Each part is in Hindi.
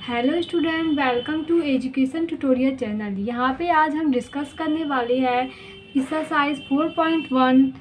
Hello student, welcome to education tutorial channel. यहाँ पे आज हम डिस्कस करने वाले हैं एक्सरसाइज 4.1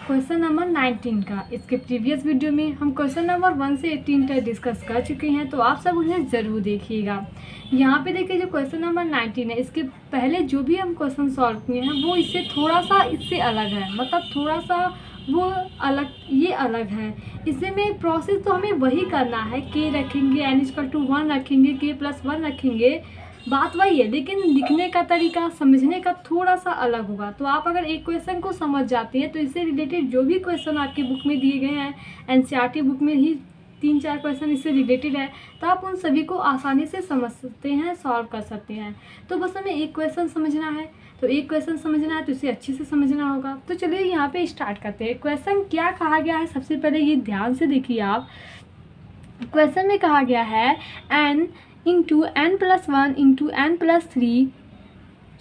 क्वेश्चन नंबर 19 का। इसके प्रीवियस वीडियो में हम क्वेश्चन नंबर 1 से 18 तक डिस्कस कर चुके हैं, तो आप सब उन्हें ज़रूर देखिएगा। यहाँ पे देखिए जो क्वेश्चन नंबर 19 है, इसके पहले जो भी हम क्वेश्चन सॉल्व किए हैं वो इससे अलग है, मतलब थोड़ा सा वो अलग, ये अलग है। इसमें प्रोसेस तो हमें वही करना है, के रखेंगे, n=1 रखेंगे, k+1 रखेंगे, बात वही है, लेकिन लिखने का तरीका, समझने का थोड़ा सा अलग होगा। तो आप अगर एक क्वेश्चन को समझ जाते हैं तो इससे रिलेटेड जो भी क्वेश्चन आपकी बुक में दिए गए हैं, एनसीईआरटी बुक में ही 3-4 क्वेश्चन इससे रिलेटेड है, तो आप उन सभी को आसानी से समझ सकते हैं, सॉल्व कर सकते हैं। तो बस हमें एक क्वेश्चन समझना है, तो इसे अच्छे से समझना होगा। तो चलिए यहाँ पे स्टार्ट करते हैं। क्वेश्चन क्या कहा गया है, सबसे पहले ये ध्यान से देखिए आप। क्वेश्चन में कहा गया है n × n+1 × n+3,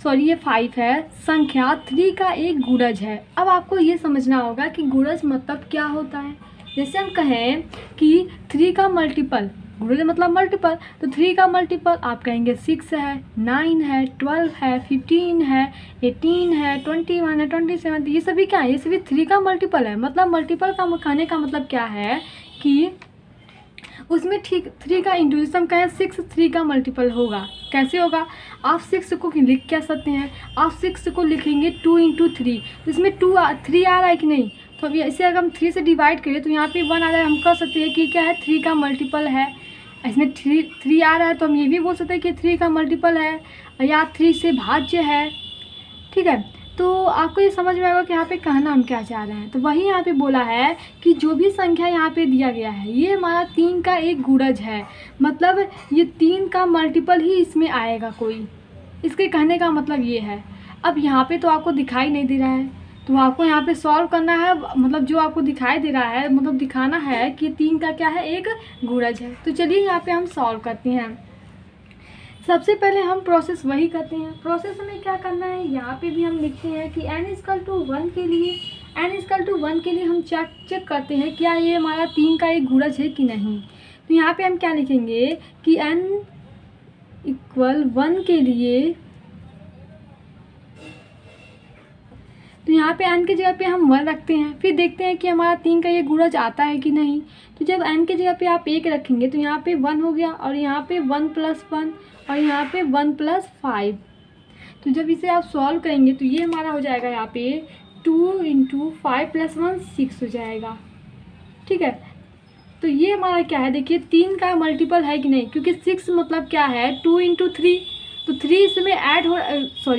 सॉरी ये 5 है, संख्या 3 का एक गुणज है। अब आपको ये समझना होगा कि गुणज मतलब क्या होता है। जैसे हम कहें कि 3 का मल्टीपल, गुणज मतलब मल्टीपल, तो 3 का मल्टीपल आप कहेंगे 6 है, 9 है, 12 है, 15 है, 18 है, 21 है, 27। ये सभी क्या है, ये सभी 3 का मल्टीपल है। मतलब मल्टीपल का कहने का मतलब क्या है कि उसमें ठीक 3 का इंटू, जैसे हम कहें 6 3 का मल्टीपल होगा। कैसे होगा, आप 6 को लिख क्या सकते हैं, आप 6 को लिखेंगे 2 × 3, तो इसमें 3 आ रहा है कि नहीं। तो अभी ऐसे अगर हम 3 से डिवाइड करें तो यहाँ पे 1 आ रहा है, हम कह सकते हैं कि क्या है, 3 का मल्टीपल है। इसमें 3 आ रहा है तो हम ये भी बोल सकते हैं कि 3 का मल्टीपल है या 3 से भाज्य है। ठीक है, तो आपको ये समझ में आएगा कि यहाँ पे कहना हम क्या चाह रहे हैं। तो वही यहाँ पे बोला है कि जो भी संख्या यहाँ पे दिया गया है ये हमारा 3 का एक गुणज है, मतलब ये 3 का मल्टीपल ही इसमें आएगा कोई। इसके कहने का मतलब ये है। अब यहाँ पे तो आपको दिखाई नहीं दे रहा है, तो आपको यहाँ पे सॉल्व करना है, मतलब जो आपको दिखाई दे रहा है, मतलब दिखाना है कि 3 का क्या है, एक गुणज है। तो चलिए यहाँ पे हम सॉल्व करते हैं। सबसे पहले हम प्रोसेस वही करते हैं। प्रोसेस में क्या करना है, यहाँ पे भी हम लिखते हैं कि n=1 के लिए हम चेक करते हैं क्या ये हमारा 3 का एक गुणज है कि नहीं। तो यहाँ पे हम क्या लिखेंगे कि n=1 के लिए, तो यहाँ पे n की जगह पे हम 1 रखते हैं, फिर देखते हैं कि हमारा 3 का ये गुणज आता है कि नहीं। तो जब n की जगह पे आप 1 रखेंगे तो यहाँ पे 1 हो गया, और यहाँ पे 1+1, और यहाँ पे 1+5। तो जब इसे आप सॉल्व करेंगे तो ये हमारा हो जाएगा यहाँ पे 2 × 5 + 1 6 हो जाएगा। ठीक है, तो ये हमारा क्या है, देखिए 3 का मल्टीपल है कि नहीं, क्योंकि 6 मतलब क्या है 2 × 3, तो 3 इसमें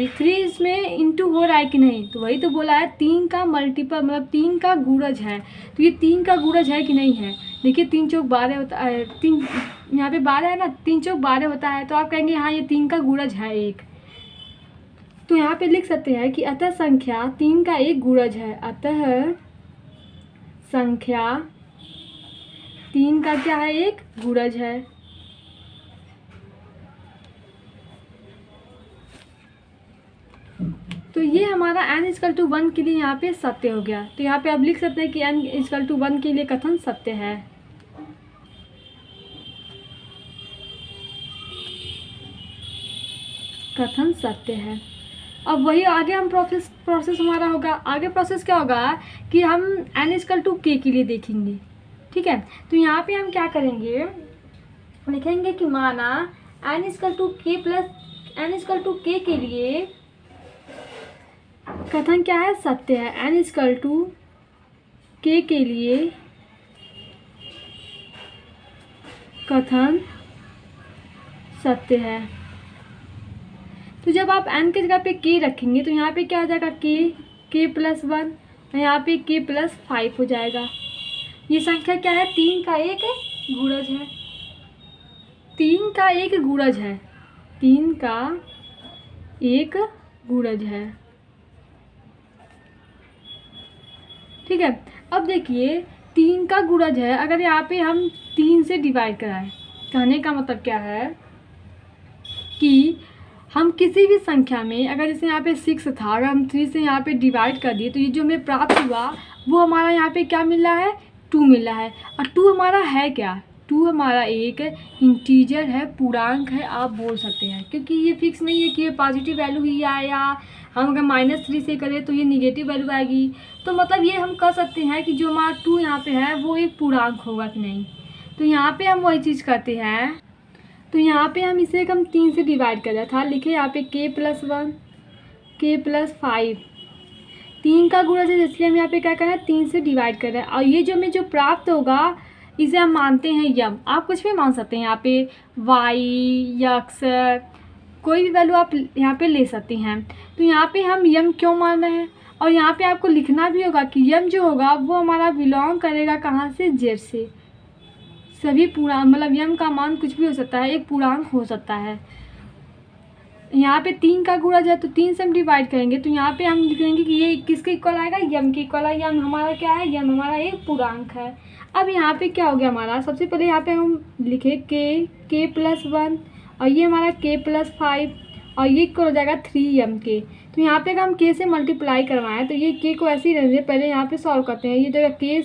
थ्री इसमें इंटू हो रहा है कि नहीं। तो वही तो बोला है 3 का मल्टीपल मतलब 3 का गुणज है, तो ये 3 का गुणज है कि नहीं है। देखिए 3 × 4 = 12 होता है, 3 यहाँ पे 12 है ना, 3 × 4 = 12 होता है, तो आप कहेंगे हाँ ये 3 का गुणज है एक। तो यहाँ पे लिख सकते हैं कि अतः संख्या 3 का एक गुणज है, अतः संख्या 3 का क्या है, एक गुणज है। तो ये हमारा n=1 के लिए यहाँ पे सत्य हो गया। तो यहाँ पे आप लिख सकते हैं कि n=1 के लिए कथन सत्य है। कथन सत्य है। अब वही आगे हम प्रोसेस हमारा होगा। आगे प्रोसेस क्या होगा कि हम n=k के लिए देखेंगे। ठीक है, तो यहाँ पे हम क्या करेंगे, लिखेंगे कि माना n=k के लिए कथन क्या है, सत्य है। n=k के लिए कथन सत्य है। तो जब आप n की जगह पे k रखेंगे तो यहाँ पे क्या हो जाएगा, k+1, यहाँ पे k+5 हो जाएगा। ये संख्या क्या है, 3 का एक गुणज है। 3 का एक गुणज है, 3 का एक गुणज है। ठीक है, अब देखिए 3 का गुणज है, अगर यहाँ पे हम 3 से डिवाइड कराएं, कहने का मतलब क्या है कि हम किसी भी संख्या में, अगर जैसे यहाँ पे 6 था, अगर हम 3 से यहाँ पे डिवाइड कर दिए तो ये जो हमें प्राप्त हुआ वो हमारा यहाँ पे क्या मिल रहा है, 2 मिल रहा है। और 2 हमारा है क्या, 2 हमारा एक इंटीजर है, पूर्णांक है आप बोल सकते हैं, क्योंकि ये फिक्स नहीं है कि ये पॉजिटिव वैल्यू ही आए या हम अगर -3 से करें तो ये निगेटिव वैल्यू आएगी। तो मतलब ये हम कह सकते हैं कि जो हमारा 2 यहाँ पे है वो एक पूर्णांक होगा कि नहीं। तो यहाँ पे हम वही चीज़ करते हैं। तो यहाँ पे हम इसे हम 3 से डिवाइड कर रहा था, लिखे यहाँ पे k+1 k+5 3 का गुणज है, इसलिए हम यहाँ पे क्या कर रहे हैं 3 से डिवाइड कर रहे हैं। और ये जो हमें जो प्राप्त होगा इसे हम मानते हैं यम। आप कुछ भी मान सकते हैं यहाँ पे y x कोई भी वैल्यू आप यहाँ पे ले सकते हैं। तो यहाँ पे हम यम क्यों मान रहे हैं, और यहाँ पे आपको लिखना भी होगा कि यम जो होगा वो हमारा बिलोंग करेगा कहाँ से, जेड से। सभी पूर्णांक मतलब यम का मान कुछ भी हो सकता है, एक पूर्णांक हो सकता है। यहाँ पे 3 का गुणज है तो 3 से हम डिवाइड करेंगे, तो यहाँ पे हम लिखेंगे कि ये किसके इक्वल आएगा, यम के इक्वल है। यम हमारा क्या है, यम हमारा एक पूर्णांक है। अब यहाँ पे क्या हो गया हमारा, सबसे पहले यहाँ पे हम लिखे k+1 और ये हमारा k+5 और ये इक्वल हो जाएगा 3m के। तो यहाँ पे अगर हम k से मल्टीप्लाई करवाएं तो ये k को ऐसे ही रहने दें। पहले यहाँ पे सॉल्व करते हैं, ये जगह k²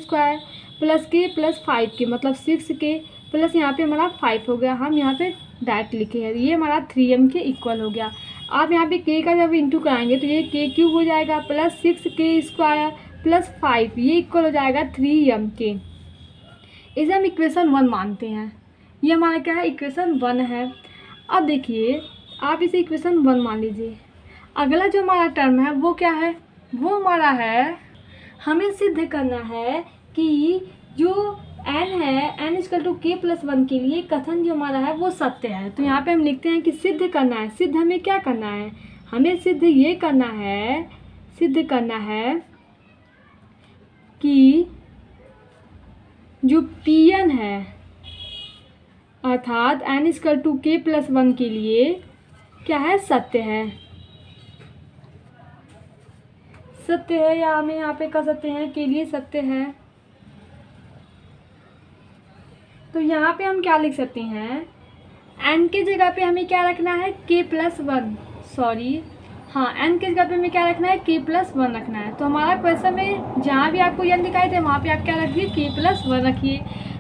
+ k+5 के मतलब 6k प्लस यहाँ पे हमारा 5 हो गया। हम यहाँ पे डायरेक्ट लिखे हैं, ये हमारा 3m के इक्वल हो गया। आप यहाँ पे k का जब इंटू कराएंगे तो ये k³ हो जाएगा प्लस 6k² + 5 ये इक्वल हो जाएगा 3m के। इसे हम इक्वेशन 1 मानते हैं। ये हमारा क्या है, इक्वेशन 1 है। अब देखिए आप इसे इक्वेशन 1 मान लीजिए। अगला जो हमारा टर्म है वो क्या है, वो हमारा है, हमें सिद्ध करना है कि जो n है n = k+1 के लिए कथन जो हमारा है वो सत्य है। तो यहाँ पे हम लिखते हैं कि सिद्ध करना है। सिद्ध हमें क्या करना है, हमें सिद्ध ये करना है, सिद्ध करना है कि जो Pn है अर्थात n = k+1 के लिए क्या है, सत्य है। सत्य है या हमें यहाँ पे कह सकते हैं के लिए सत्य है। तो यहाँ पे हम क्या लिख सकते हैं, n के जगह पे हमें क्या रखना है, k+1 सॉरी हाँ n के जगह पे हमें क्या रखना है, k+1 रखना है। तो हमारा क्वेश्चन में जहाँ भी आपको n दिखाई दे वहाँ पे आप क्या रखिए, k+1 रखिए।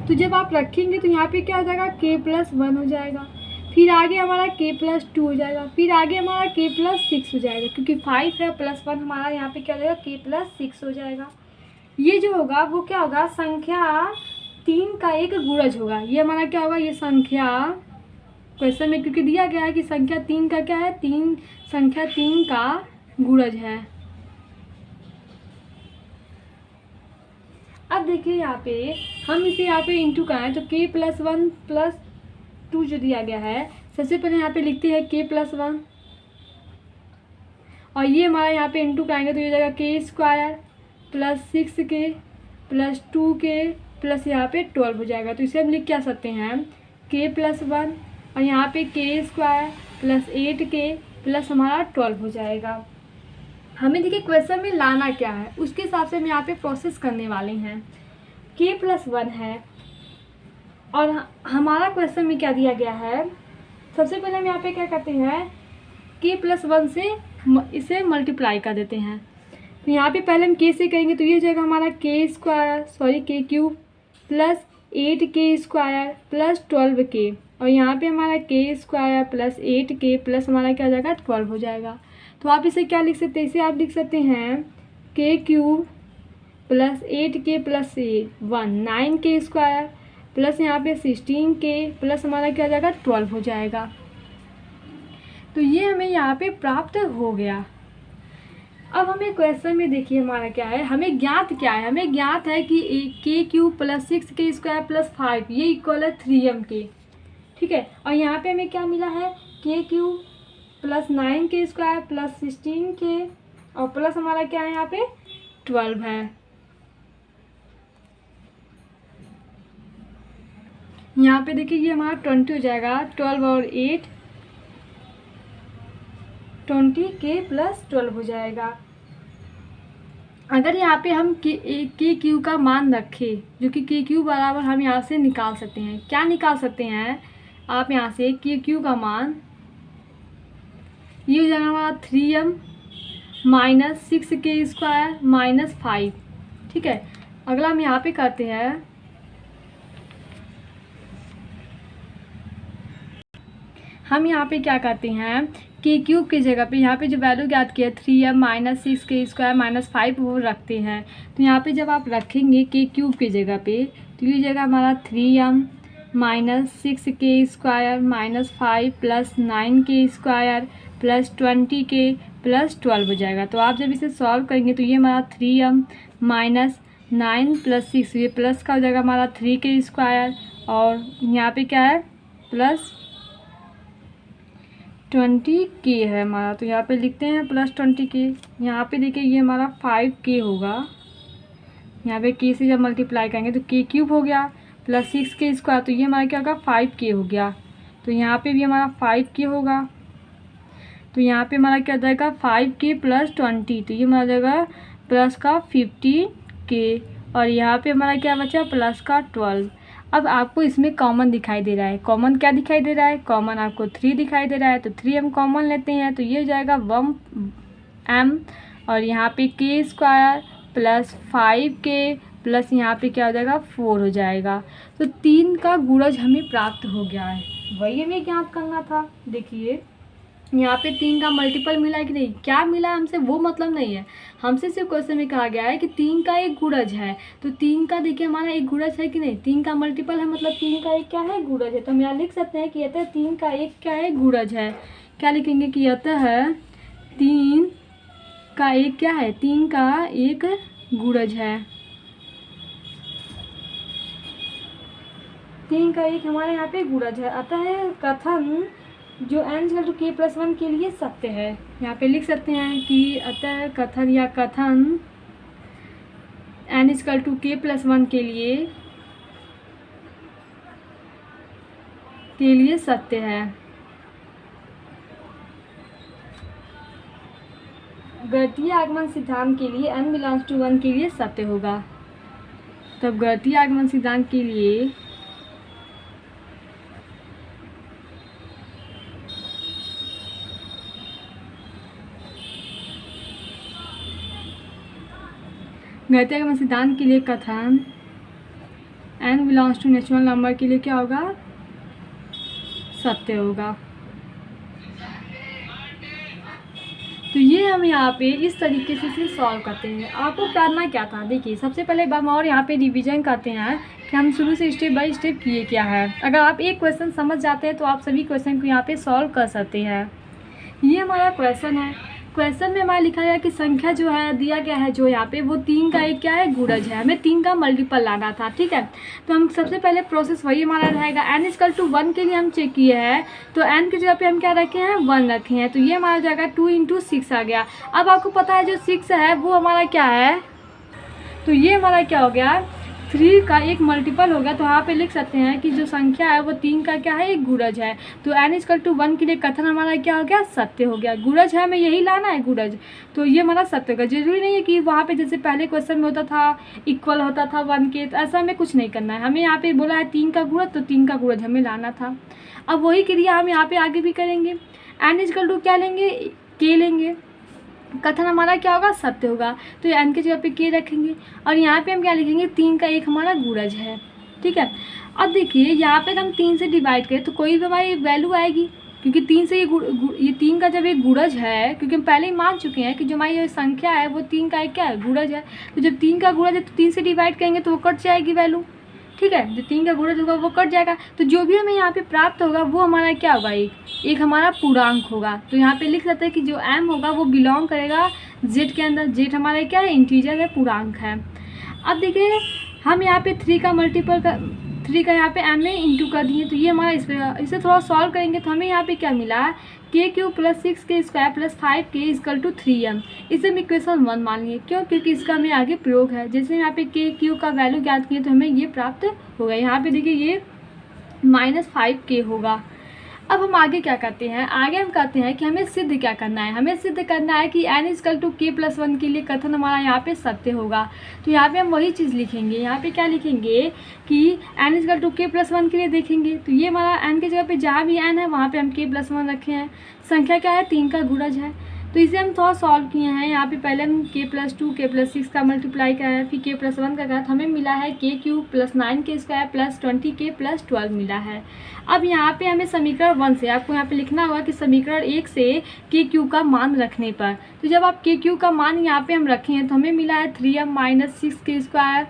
तो जब आप रखेंगे तो यहाँ पे क्या हो जाएगा, k+1 हो जाएगा। फिर आगे हमारा k+2 हो जाएगा, फिर आगे हमारा k+6 हो जाएगा, क्योंकि 5 है +1 हमारा यहाँ पे क्या हो जाएगा, k+6 हो जाएगा। ये जो होगा वो क्या होगा, संख्या 3 का एक गुणज होगा। ये हमारा क्या होगा, ये संख्या क्वेश्चन में क्योंकि दिया गया है कि संख्या 3 का क्या है, संख्या 3 का गुणज है। अब देखिए यहाँ पे हम इसे यहाँ पे इंटू कराएं तो k+1 + 2 जो दिया गया है, सबसे पहले यहाँ पे लिखते हैं k+1 और ये हमारा यहाँ पे इंटू कराएंगे तो ये जाएगा k² + 6k + 2k प्लस यहाँ पे 12 हो जाएगा। तो इसे हम लिख क्या सकते हैं, k+1 और यहाँ पे k² + 8k प्लस हमारा 12 हो जाएगा। हमें देखिए क्वेश्चन में लाना क्या है उसके हिसाब से हम यहाँ पे प्रोसेस करने वाले हैं। k+1 है और हमारा क्वेश्चन में क्या दिया गया है, सबसे पहले हम यहाँ पे क्या करते हैं, k+1 से इसे मल्टीप्लाई कर देते हैं। तो यहाँ पे पहले हम k से करेंगे तो ये हो जाएगा हमारा k³ + 8k² + 12k और यहाँ पे हमारा k² + 8k प्लस हमारा क्या हो जाएगा 12 हो जाएगा। तो आप इसे क्या लिख सकते हैं, इसे आप लिख सकते हैं k³ + 8k + 1 9k² प्लस यहाँ पे 16k प्लस हमारा क्या हो जाएगा 12 हो जाएगा। तो ये हमें यहाँ पे प्राप्त हो गया। अब हमें क्वेश्चन में देखिए हमारा क्या है, हमें ज्ञात क्या है, हमें ज्ञात है कि k³ + 6k² + 5 ये इक्वल है 3m के, ठीक है। और यहाँ पे हमें क्या मिला है, k³ + 9k² + 16k और प्लस हमारा क्या है यहाँ पे 12 है। यहाँ पे देखिए ये हमारा 20 हो जाएगा, 12 और 8 20k + 12 हो जाएगा। अगर यहाँ पे हम k³ का मान रखें जो कि k³ बराबर हम यहाँ से निकाल सकते हैं, क्या निकाल सकते हैं आप यहाँ से, k³ का मान ये हो जाएगा हमारा 3m - 6k² - 5, ठीक है। अगला हम यहाँ पे करते हैं हम यहाँ पे क्या करते हैं, के क्यूब की जगह पे यहाँ पे जो वैल्यू ज्ञात किया 3m माइनस 6k² माइनस 5 वो रखते हैं। तो यहाँ पे जब आप रखेंगे के क्यूब की जगह पे तो ये जगह हमारा 3m minus 6k² minus 5 plus 9k² plus 20k plus 12 हो जाएगा। तो आप जब इसे सॉल्व करेंगे तो ये हमारा 3m माइनस 9 प्लस 6, ये प्लस का हो जाएगा हमारा 3k² और यहाँ पे क्या है प्लस 20k है हमारा, तो यहाँ पे लिखते हैं प्लस 20k। यहाँ पे देखिए ये हमारा 5k होगा, यहाँ पे k से जब मल्टीप्लाई करेंगे तो k क्यूब हो गया प्लस 6k², तो ये हमारा क्या होगा 5k हो गया। तो यहाँ पे भी हमारा 5k होगा, तो यहाँ पे हमारा क्या हो जाएगा 5k प्लस 20, तो ये हमारा जाएगा प्लस का 15k और यहाँ पे हमारा क्या बचा प्लस का 12। अब आपको इसमें कॉमन दिखाई दे रहा है, कॉमन क्या दिखाई दे रहा है, कॉमन आपको 3 दिखाई दे रहा है, तो 3m कॉमन लेते हैं तो ये हो जाएगा 1m और यहाँ पे k² प्लस 5k प्लस यहाँ पे क्या हो जाएगा 4 हो जाएगा। तो 3 का गुणज हमें प्राप्त हो गया है, वही हमें ज्ञात करना था। देखिए यहाँ पे 3 का मल्टीपल मिला है कि नहीं, क्या मिला हमसे वो मतलब नहीं है, हमसे सिर्फ क्वेश्चन में कहा गया है कि 3 का एक गुणज है। तो 3 का देखिए हमारा एक गुणज है कि नहीं, 3 का मल्टीपल है मतलब 3 का एक क्या है गुणज है। तो हम यहाँ लिख सकते हैं कि अतः 3 का एक क्या है गुणज है। क्या लिखेंगे कि अतः 3 का एक क्या है, 3 का एक गुणज है। 3 का एक हमारे यहाँ पे गुणज है। अतः कथन जो n=k+1 के लिए सत्य है। यहाँ पे लिख सकते हैं कि अतः कथन या कथन n=k+1 के लिए सत्य है। गणितीय आगमन सिद्धांत के लिए n∈1 के लिए सत्य होगा। तब गणितीय आगमन सिद्धांत के लिए गणितीय आगमन सिद्धांत के लिए कथन n∈नेचुरल नंबर के लिए क्या होगा सत्य होगा। तो ये हम यहाँ पे इस तरीके से इसे सॉल्व करते हैं। आपको करना क्या था, देखिए सबसे पहले हम और यहाँ पे रिवीजन करते हैं कि हम शुरू से स्टेप बाय स्टेप किए क्या है। अगर आप एक क्वेश्चन समझ जाते हैं तो आप सभी क्वेश्चन को यहाँ पे सॉल्व कर सकते हैं। ये हमारा क्वेश्चन है, क्वेश्चन में हमारा लिखा गया कि संख्या जो है दिया गया है जो यहाँ पे वो 3 का एक क्या है गुणज है, हमें 3 का मल्टीपल लाना था। ठीक है, तो हम सबसे पहले प्रोसेस वही हमारा रहेगा। n=1 के लिए हम चेक किए हैं तो n की जगह पे हम क्या रखे हैं 1 रखे हैं, तो ये हमारा जाएगा 2 × 6 आ गया। अब आपको पता है जो 6 है वो हमारा क्या है, तो ये हमारा क्या हो गया 3 का एक मल्टीपल हो गया। तो यहाँ पे लिख सकते हैं कि जो संख्या है वो 3 का क्या है एक गुणज है। तो n=1 के लिए कथन हमारा क्या हो गया सत्य हो गया। गुणज है हमें यही लाना है गुणज, तो ये हमारा सत्य होगा। जरूरी नहीं है कि वहाँ पे जैसे पहले क्वेश्चन में होता था इक्वल होता था 1 के, तो ऐसा हमें कुछ नहीं करना है। हमें यहाँ पे बोला है 3 का गुणज, तो 3 का गुणज हमें लाना था। अब वही क्रिया हम यहाँ पे आगे भी करेंगे। n क्या लेंगे k लेंगे, कथन हमारा क्या होगा सत्य होगा, तो n की जगह पे k रखेंगे और यहाँ पे हम क्या लिखेंगे 3 का एक हमारा गुणज है। ठीक है, अब देखिए यहाँ पे हम 3 से डिवाइड करें तो कोई भी हमारी वैल्यू आएगी, क्योंकि 3 से ये 3 का जब एक गुणज है, क्योंकि हम पहले ही मान चुके हैं कि जो हमारी संख्या है वो 3 का एक क्या है गुणज है। तो जब 3 का गुणज है तो 3 से डिवाइड करेंगे तो वो कट जाएगी वैल्यू। ठीक है, जो 3 का गुणज होगा वो कट जाएगा, तो जो भी हमें यहाँ पे प्राप्त होगा वो हमारा क्या होगा एक हमारा पूर्णांक होगा। तो यहाँ पे लिख सकते हैं कि जो m होगा वो बिलोंग करेगा z के अंदर। z हमारा क्या है इंटीजर है, पूर्णांक है। अब देखिए हम यहाँ पे 3 का मल्टीपल का 3 का यहाँ पे m में इंटू कर दिए, तो ये हमारा इसे थोड़ा सॉल्व करेंगे तो हमें यहाँ पे क्या मिला k³ plus 6k² plus 5k 3m। इसे हम इक्वेशन 1 मान लिए, क्यों, क्योंकि इसका हमें आगे प्रयोग है। जैसे यहाँ पे k³ का वैल्यू ज्ञात किए तो हमें ये प्राप्त होगा। यहाँ पे देखिए ये -5k होगा। अब हम आगे क्या करते हैं, आगे हम कहते हैं कि हमें सिद्ध क्या करना है। हमें सिद्ध करना है कि n=k+1 के लिए कथन हमारा यहाँ पे सत्य होगा। तो यहाँ पे हम वही चीज़ लिखेंगे, यहाँ पे क्या लिखेंगे कि n=k+1 के लिए देखेंगे तो ये हमारा n की जगह पे जहाँ भी n है वहाँ पे हम k+1 रखे हैं। संख्या क्या है 3 का गुणज है, तो इसे हम थोड़ा सॉल्व किए हैं। यहाँ पे पहले हम k+2 k+6 का मल्टीप्लाई कराया है, फिर k+1 का करा, तो हमें मिला है k³ + 9k² + 20k + 12 मिला है। अब यहाँ पे हमें समीकरण 1 से, आपको यहाँ पे लिखना होगा कि समीकरण 1 से k³ का मान रखने पर, तो जब आप k³ का मान यहाँ पे हम रखे हैं तो हमें मिला है 3m - 6k²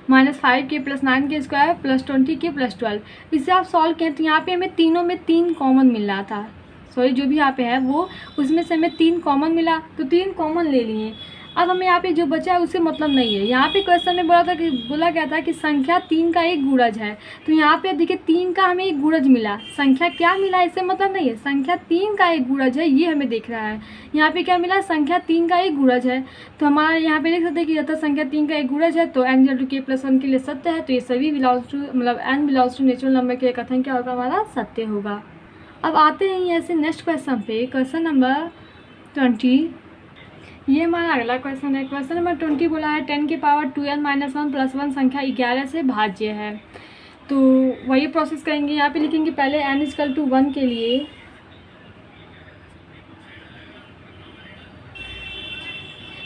-5k + 9k² + 20k + 12। इसे आप सॉल्व किए तो यहाँ पे हमें तीनों में 3 कॉमन मिल रहा था, सॉरी जो भी यहाँ पे है वो, उसमें से हमें 3 कॉमन मिला, तो 3 कॉमन ले लिए। अब हमें यहाँ पे जो बचा है उससे मतलब नहीं है। यहाँ पे क्वेश्चन में बोला गया था कि संख्या 3 का एक गुणज है, तो यहाँ पे देखिए 3 का हमें एक गुणज मिला, संख्या क्या मिला इससे मतलब नहीं है, संख्या 3 का एक गुणज है, ये हमें देख रहा है। यहाँ पे क्या मिला, संख्या 3 का एक गुणज है, तो हमारा यहाँ पे देख सकते हैं कि यथा संख्या 3 का एक गुणज है तो n = k+1 के लिए सत्य है, तो ये सभी बिलोंग्स टू मतलब n belongs to natural number के कथन क्या होगा, हमारा सत्य होगा। अब आते हैं ऐसे नेक्स्ट क्वेश्चन पे, क्वेश्चन नंबर 20। ये हमारा अगला क्वेश्चन है। क्वेश्चन नंबर 20 बोला है 10⁻2n - 1 + 1 संख्या 11 से भाज्य है। तो वही प्रोसेस करेंगे। यहाँ पे लिखेंगे पहले n = 1 के लिए,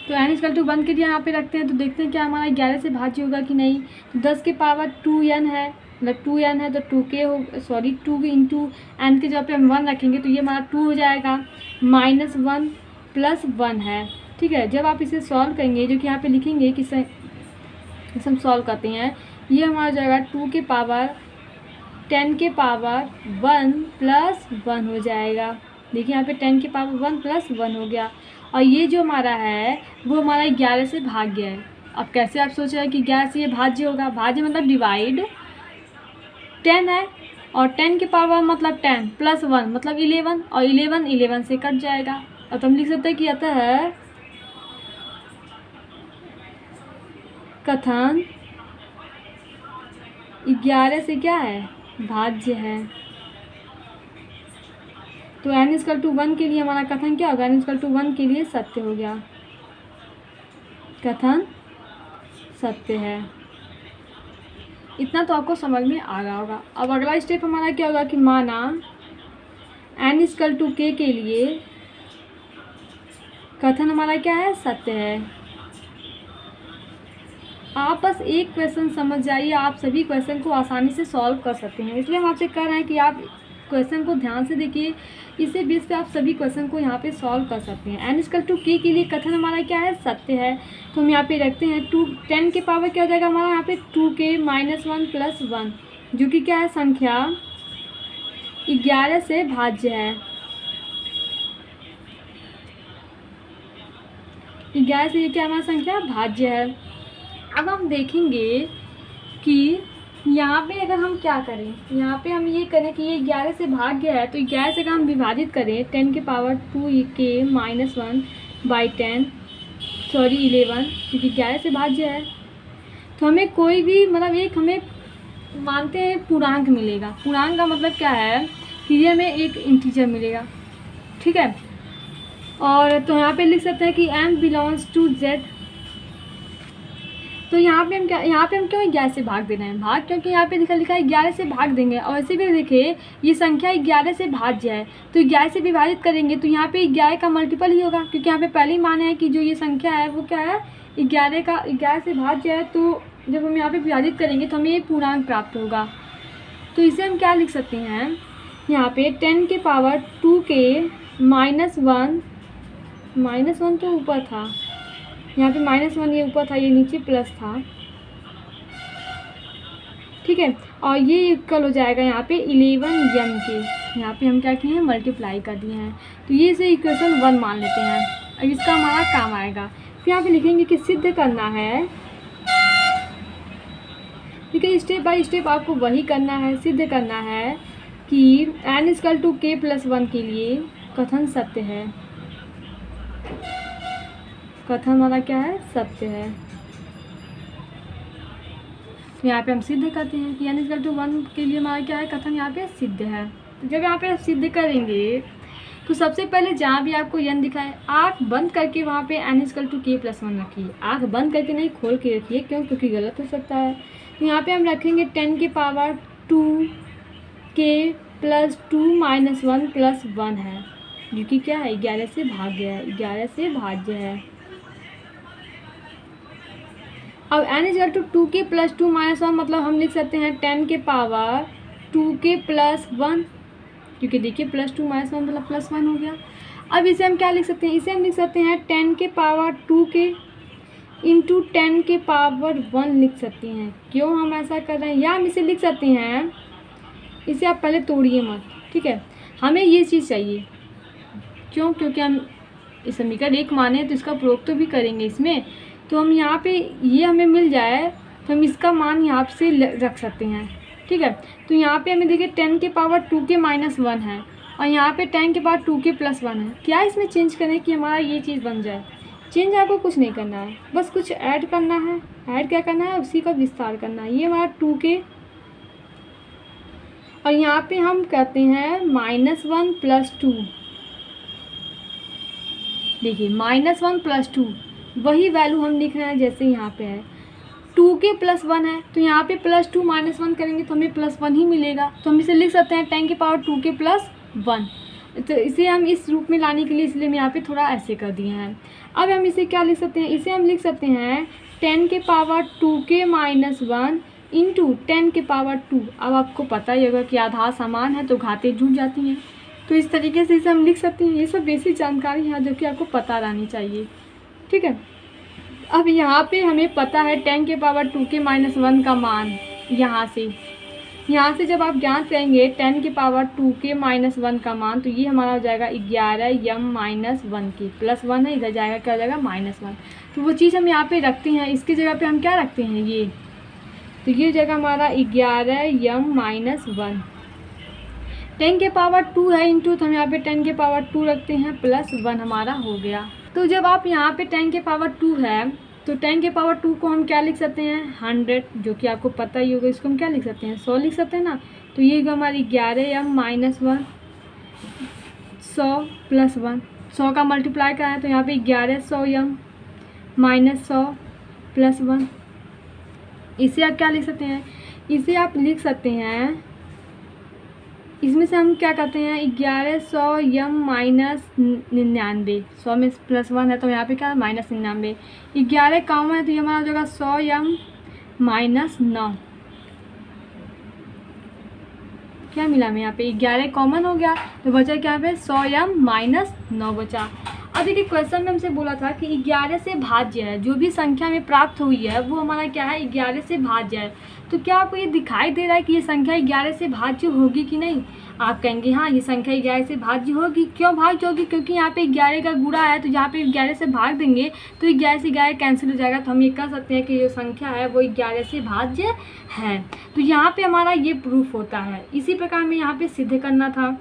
तो n = 1 के लिए यहाँ पे रखते हैं, तो देखते हैं क्या हमारा 11 से भाज्य होगा कि नहीं। तो 10⁻2n है, मतलब 2n है तो 2k हो, सॉरी 2 × n के जगह पे हम 1 रखेंगे तो ये हमारा 2 हो जाएगा, -1 + 1 है। ठीक है, जब आप इसे सॉल्व करेंगे, जो कि यहाँ पे लिखेंगे कि इसे हम सॉल्व करते हैं, ये हमारा जाएगा 2 पावर 10 के पावर 1 + 1 हो जाएगा। देखिए यहाँ पे 10 के पावर 1 + 1 हो गया, और ये जो हमारा है वो हमारा 11 से भाज्य है। अब कैसे आप सोच रहे हैं कि 11 से ये भाज्य होगा, भाज्य मतलब डिवाइड 10 है, और 10 के पावर मतलब 10 + 1 मतलब 11, और 11 11 से कट जाएगा। और तो हम लिख सकते हैं कि अतः कथन 11 से क्या है, भाज्य है। तो n = 1 के लिए हमारा कथन क्या होगा, n = 1 के लिए सत्य हो गया, कथन सत्य है। इतना तो आपको समझ में आ रहा होगा। अब अगला स्टेप हमारा क्या होगा कि माना n = k के लिए कथन हमारा क्या है, सत्य है। आप बस एक क्वेश्चन समझ जाइए, आप सभी क्वेश्चन को आसानी से सॉल्व कर सकते हैं। इसलिए हम आपसे कह रहे हैं कि आप क्वेश्चन को ध्यान से देखिए, इसे बेस पे आप सभी क्वेश्चन को यहाँ पे सॉल्व कर सकते हैं। n = k के लिए कथन हमारा क्या है, सत्य है, तो हम यहाँ पे रखते हैं 10 के पावर क्या हो जाएगा हमारा यहाँ पे 2k - 1 + 1, जो कि क्या है, संख्या 11 से भाज्य है। 11 से ये क्या हमारा संख्या भाज्य है। अब हम देखेंगे कि यहाँ पे अगर हम क्या करें, यहाँ पे हम ये करें कि ये 11 से भाज्य है, तो 11 से अगर हम विभाजित करें 10 के पावर 2k - 1 / 10, सॉरी 11, क्योंकि 11 से भाज्य है, तो हमें कोई भी मतलब एक हमें मानते हैं पूर्णांक मिलेगा। पूर्णांक का मतलब क्या है कि ये हमें एक इंटीजर मिलेगा, ठीक है। और तो यहाँ पे लिख सकते हैं कि m बिलोंग्स टू z। तो यहाँ पे हम क्यों 11 से भाग दे रहे हैं, भाग क्योंकि यहाँ पे लिखा है 11 से भाग देंगे। और ऐसे भी देखिए ये संख्या 11 से भाज्य है, तो 11 से विभाजित करेंगे तो यहाँ पे 11 का मल्टीपल ही होगा, क्योंकि यहाँ पे पहले ही माने है कि जो ये संख्या है वो क्या है, 11 से भाज्य है। तो जब हम यहाँ पे विभाजित करेंगे तो हमें ये पूर्णांक प्राप्त होगा। तो इसे हम क्या लिख सकते हैं, यहाँ पे 10 के पावर 2k - 1 तो ऊपर था, यहाँ पे -1 ये ऊपर था, ये नीचे प्लस था, ठीक है। और ये इक्वल हो जाएगा यहाँ पे 11m के, यहाँ पे हम क्या किए हैं, मल्टीप्लाई कर दिए हैं। तो ये इसे इक्वेशन 1 मान लेते हैं। अब इसका हमारा काम आएगा। फिर यहाँ पे लिखेंगे कि सिद्ध करना है, ठीक है, स्टेप बाय स्टेप आपको वही करना है, सिद्ध करना है कि n = k+1 के लिए कथन सत्य है। कथन हमारा क्या है, सत्य है। यहाँ पे हम सिद्ध करते हैं कि n = 1 के लिए हमारा क्या है, कथन यहाँ पे सिद्ध है। तो जब यहाँ पे आप सिद्ध करेंगे तो सबसे पहले जहाँ भी आपको n दिखाए, आँख बंद करके वहाँ पे n = k+1 रखिए। आँख बंद करके नहीं, खोल के रखिए, क्यों, क्योंकि गलत हो सकता है। तो यहाँ पे हम रखेंगे 10 के पावर 2k + 2 - 1 + 1 है, जो कि क्या है 11 से भाग गया है, 11 से भाज्य है। अब n is equal to 2k plus 2 minus 1, मतलब हम लिख सकते हैं 10 के पावर 2k प्लस 1, क्योंकि देखिए प्लस 2 माइनस 1 मतलब प्लस 1 हो गया। अब इसे हम क्या लिख सकते हैं, इसे हम लिख सकते हैं 10 के पावर 2k इंटू 10 के पावर 1 लिख सकते हैं। क्यों हम ऐसा कर रहे हैं, या हम इसे लिख सकते हैं, इसे आप पहले तोड़िए मत, ठीक है। हमें ये चीज़ चाहिए, क्यों, क्योंकि हम इस समीकरण एक माने तो इसका प्रयोग तो भी करेंगे इसमें, तो हम यहाँ पे ये हमें मिल जाए तो हम इसका मान यहाँ से रख सकते हैं, ठीक है। तो यहाँ पे हमें देखिए 10 के पावर 2k माइनस 1 है और यहाँ पे 10 के पावर 2k प्लस 1 है। क्या इसमें चेंज करें कि हमारा ये चीज़ बन जाए? चेंज आपको कुछ नहीं करना है, बस कुछ ऐड करना है। ऐड क्या करना है, उसी का विस्तार करना है। ये हमारा 2k और यहाँ पे हम कहते हैं -1 प्लस 2। देखिए -1 प्लस 2 वही वैल्यू हम लिख रहे हैं जैसे यहाँ पे है। 2k प्लस 1 है तो यहाँ पे प्लस 2 माइनस 1 करेंगे तो हमें प्लस 1 ही मिलेगा। तो हम इसे लिख सकते हैं 10 के पावर 2k प्लस 1। तो इसे हम इस रूप में लाने के लिए इसलिए हम यहाँ पे थोड़ा ऐसे कर दिए हैं। अब हम इसे क्या लिख सकते हैं, इसे हम लिख सकते हैं 10 के पावर 2k माइनस 1 इंटू 10 के पावर 2। अब आपको पता ही होगा कि आधार समान है तो घातें जुड़ जाती हैं, तो इस तरीके से इसे हम लिख सकते हैं। ये सब बेसिक जानकारी है जो कि आपको पता रहनी चाहिए, ठीक है। अब यहाँ पे हमें पता है 10 के पावर 2k माइनस 1 का मान। यहाँ से जब आप ज्ञात करेंगे 10 के पावर 2k माइनस 1 का मान, तो ये हमारा हो जाएगा 11m माइनस 1 की प्लस 1 है, इधर जाएगा क्या हो जाएगा -1। तो वो चीज़ हम यहाँ पे रखते हैं, इसकी जगह पे हम क्या रखते हैं ये, तो ये जगह हमारा 11m माइनस 1। 10 के पावर 2 है इंटू, तो हम यहाँ पे 10 के पावर 2 रखते हैं प्लस 1 हमारा हो गया। तो जब आप यहाँ पे 10 के पावर 2 है तो 10 के पावर 2 को हम क्या लिख सकते हैं 100, जो कि आपको पता ही होगा। इसको हम क्या लिख सकते हैं 100 लिख सकते हैं ना। तो ये हमारी 11m माइनस 1, 100 प्लस 1, 100 का मल्टीप्लाई करा है तो यहाँ पे 1100m माइनस 100 प्लस 1। इसे आप क्या लिख सकते हैं, इसे आप लिख सकते हैं, इसमें से हम क्या करते हैं 1100m माइनस 99, 100 में प्लस 1 है तो यहाँ पे क्या है माइनस 99। 11 कॉमन है तो ये हमारा हो जाएगा 100m माइनस 9। क्या मिला हमें यहाँ पे 11 कॉमन हो गया तो बचा क्या पे 100m माइनस 9 बचा। अब देखिए क्वेश्चन में हमसे बोला था कि 11 से भाज्य है, जो भी संख्या में प्राप्त हुई है वो हमारा क्या है 11 से भाज्य है। तो क्या आपको ये दिखाई दे रहा है कि ये संख्या 11 से भाज्य होगी कि नहीं? आप कहेंगे हाँ ये संख्या 11 से भाज्य होगी। क्यों भाज्य होगी? क्योंकि यहाँ पे 11 का गुणा है, तो यहाँ पे 11 से भाग देंगे तो 11 से 11 कैंसिल हो जाएगा। तो हम ये कह सकते हैं कि जो संख्या है वो 11 से भाज्य है। तो यहाँ पे हमारा ये प्रूफ होता है। इसी प्रकार में यहाँ पे सिद्ध करना था।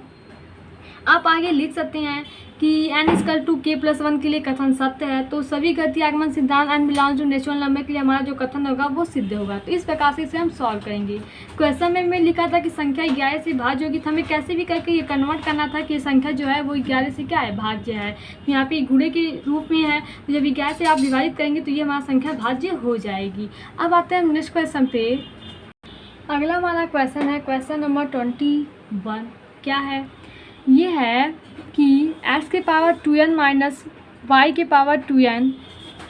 आप आगे लिख सकते हैं कि n equal to k plus 1 के लिए कथन सत्य है, तो सभी गति आगमन सिद्धांत n belongs to natural number के लिए हमारा जो कथन होगा वो सिद्ध होगा। तो इस प्रकार से इसे हम सॉल्व करेंगे। क्वेश्चन में लिखा था कि संख्या 11 से भाज्य होगी, तो हमें कैसे भी करके ये कन्वर्ट करना था कि संख्या जो है वो 11 से क्या है भाज्य है। तो यहाँ पे गुणे के रूप में है, तो जब 11 से आप विभाजित करेंगे तो ये हमारा संख्या भाज्य हो जाएगी। अब आते हैं नेक्स्ट क्वेश्चन पे। अगला हमारा क्वेश्चन है क्वेश्चन नंबर 21। क्या है? ये है कि x के पावर 2n माइनस y के पावर 2n,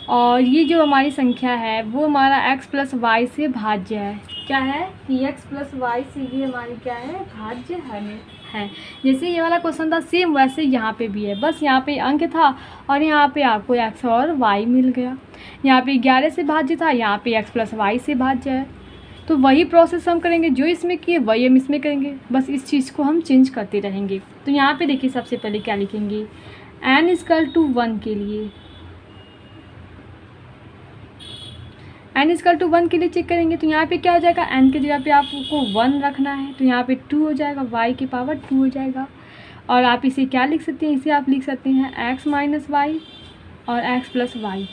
और ये जो हमारी संख्या है वो हमारा x प्लस वाई से भाज्य है। क्या है कि x प्लस वाई से ये हमारी क्या है भाज्य है। जैसे ये वाला क्वेश्चन था सेम वैसे यहाँ पे भी है, बस यहाँ पे अंक था और यहाँ पे आपको x और y मिल गया। यहाँ पे 11 से भाज्य था, यहाँ पे x प्लस वाई से भाज्य है। तो वही प्रोसेस हम करेंगे जो इसमें किए वही हम इसमें करेंगे, बस इस चीज़ को हम चेंज करते रहेंगे। तो यहाँ पे देखिए सबसे पहले क्या लिखेंगे n इक्वल टू 1 के लिए, n इक्वल टू 1 के लिए चेक करेंगे। तो यहाँ पे क्या हो जाएगा n की जगह पे आपको 1 रखना है, तो यहाँ पे 2 हो जाएगा, y की पावर 2 हो जाएगा। और आप इसे क्या लिख सकते हैं, इसे आप लिख सकते हैं x माइनस वाई और x प्लस वाई।